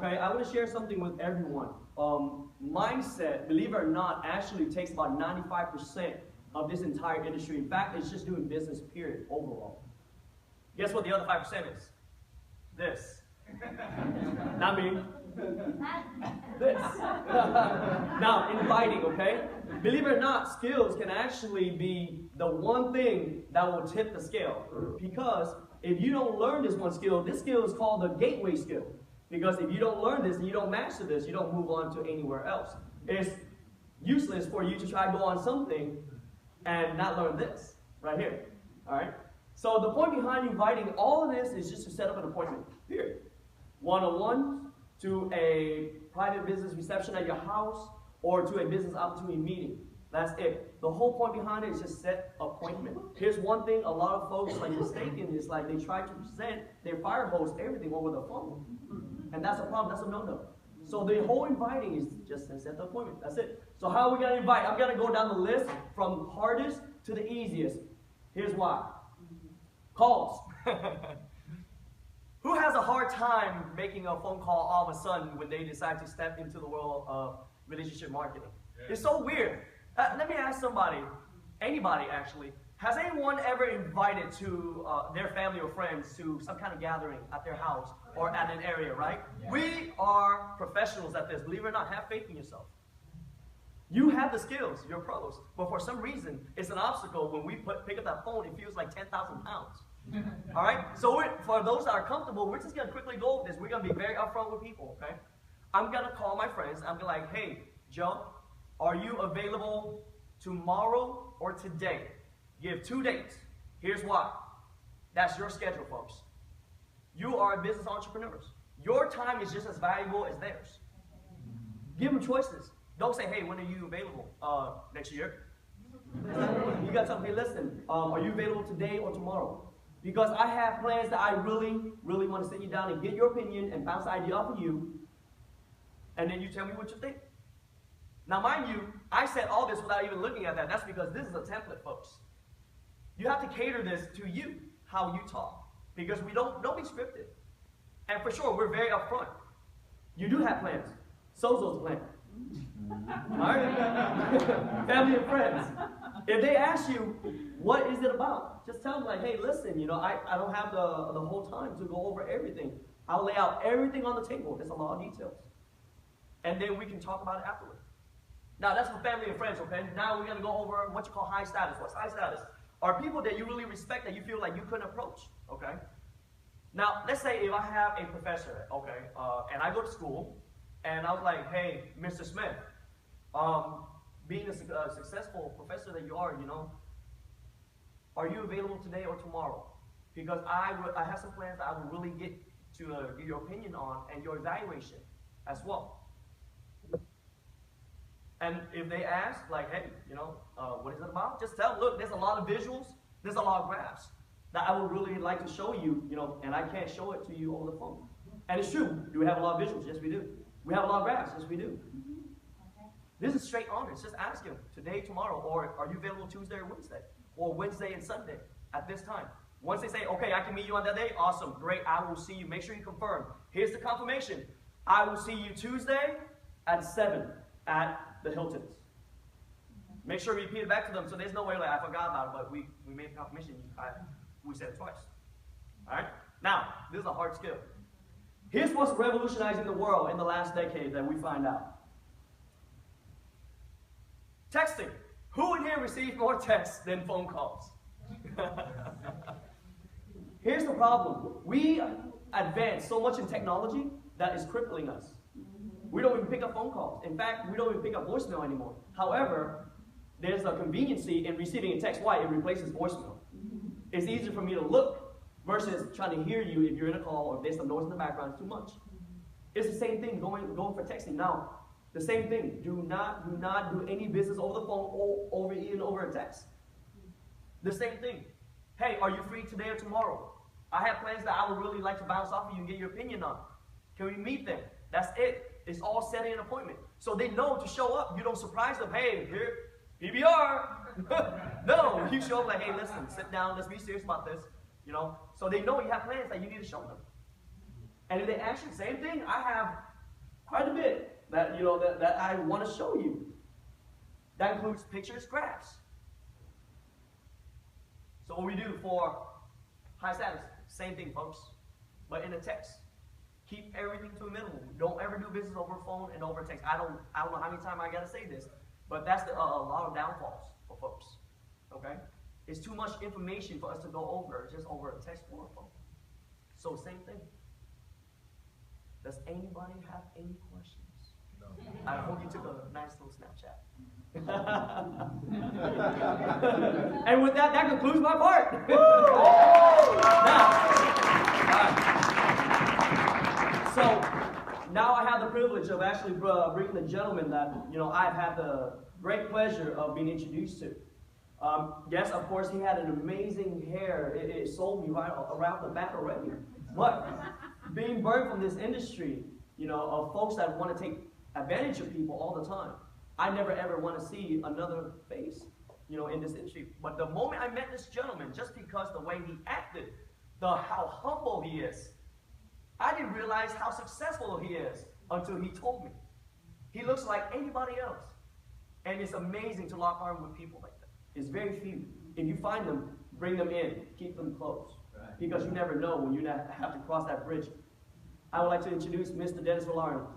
okay, I want to share something with everyone. Mindset, believe it or not, actually takes about 95% of this entire industry. In fact, it's just doing business, period, overall. Guess what the other 5% is? This. Not me. This. Now, inviting, okay? Believe it or not, skills can actually be the one thing that will tip the scale. Because if you don't learn this one skill, this skill is called the gateway skill. Because if you don't learn this and you don't master this, you don't move on to anywhere else. It's useless for you to try to go on something and not learn this right here. All right? So the point behind inviting all of this is just to set up an appointment, period. One-on-one, to a private business reception at your house, or to a business opportunity meeting. That's it. The whole point behind it is just set appointment. Here's one thing a lot of folks like mistaken is like they try to present their fire hose, everything over the phone. And that's a problem, that's a no-no. So the whole inviting is just to set the appointment, that's it. So how are we gonna invite? I'm gonna go down the list from hardest to the easiest. Here's why. Calls. Who has a hard time making a phone call all of a sudden when they decide to step into the world of relationship marketing? Yeah. It's so weird. Let me ask somebody, anybody actually, has anyone ever invited to their family or friends to some kind of gathering at their house or at an area, right? Yeah. We are professionals at this. Believe it or not, have faith in yourself. You have the skills, you're pros, but for some reason, it's an obstacle when we pick up that phone, it feels like 10,000 pounds. All right? So for those that are comfortable, we're just going to quickly go over this. We're going to be very upfront with people, okay? I'm going to call my friends. I'm going to be like, hey, Joe, are you available tomorrow or today? Give 2 dates. Here's why. That's your schedule, folks. You are business entrepreneurs. Your time is just as valuable as theirs. Give them choices. Don't say, hey, when are you available? Next year. You got something, hey, listen, are you available today or tomorrow? Because I have plans that I really, really want to sit you down and get your opinion and bounce the idea off of you. And then you tell me what you think. Now, mind you, I said all this without even looking at that. That's because this is a template, folks. You have to cater this to you, how you talk. Because we don't be scripted. And for sure, we're very upfront. You do have plans. Sozo's plan. All right? Family and friends. If they ask you, what is it about? Just tell them, like, hey, listen, you know, I don't have the whole time to go over everything. I'll lay out everything on the table. There's a lot of details. And then we can talk about it afterward. Now, that's for family and friends, okay? Now we're going to go over what you call high status. What's high status? Are people that you really respect that you feel like you couldn't approach, okay? Now, let's say if I have a professor, okay, and I go to school, and I was like, hey, Mr. Smith, being a successful professor that you are, you know, are you available today or tomorrow? Because I have some plans that I will really get your opinion on and your evaluation as well. And if they ask, like, hey, you know, what is it about? Just tell them, look, there's a lot of visuals, there's a lot of graphs that I would really like to show you, you know, and I can't show it to you over the phone. And it's true. Do we have a lot of visuals? Yes, we do. We have a lot of graphs. Yes, we do. This is straight honest. Just ask him today, tomorrow, or are you available Tuesday or Wednesday? Or Wednesday and Sunday at this time. Once they say, okay, I can meet you on that day, awesome, great, I will see you. Make sure you confirm. Here's the confirmation. I will see you Tuesday at 7 at the Hiltons. Make sure we repeat it back to them so there's no way like I forgot about it, but we made a confirmation. We said it twice. All right? Now, this is a hard skill. Here's what's revolutionizing the world in the last decade that we find out. Texting. Who in here receives more texts than phone calls? Here's the problem. We advance so much in technology that is crippling us. We don't even pick up phone calls. In fact, we don't even pick up voicemail anymore. However, there's a conveniency in receiving a text. Why? It replaces voicemail. It's easier for me to look versus trying to hear you if you're in a call or if there's some noise in the background. It's too much. It's the same thing going for texting. Now, the same thing. Do not do any business over the phone or even over a text. The same thing. Hey, are you free today or tomorrow? I have plans that I would really like to bounce off of you and get your opinion on. Can we meet them? That's it. It's all setting an appointment. So they know to show up. You don't surprise them. Hey, here, PBR. No, you show up like, hey, listen, sit down. Let's be serious about this. You know, so they know you have plans that you need to show them. And if they ask you the same thing, I have quite a bit that, you know, that I want to show you. That includes pictures, graphs. So what we do for high status, same thing, folks, but in a text. Keep everything to a minimum. Don't ever do business over phone and over text. I don't know how many times I gotta say this, but that's a lot of downfalls for folks. Okay? It's too much information for us to go over just over a text or a phone. So same thing. Does anybody have any questions? No. I hope you took a nice little Snapchat. And with that concludes my part. Now I have the privilege of actually bringing the gentleman that, you know, I've had the great pleasure of being introduced to. Yes, of course, he had an amazing hair. It sold me right around the bat already. But being burned from this industry, you know, of folks that want to take advantage of people all the time, I never ever want to see another face, you know, in this industry. But the moment I met this gentleman, just because the way he acted, how humble he is, I didn't realize how successful he is until he told me. He looks like anybody else. And it's amazing to lock arms with people like that. It's very few. If you find them, bring them in. Keep them close. Right. Because you never know when you have to cross that bridge. I would like to introduce Mr. Dennis Vallarno.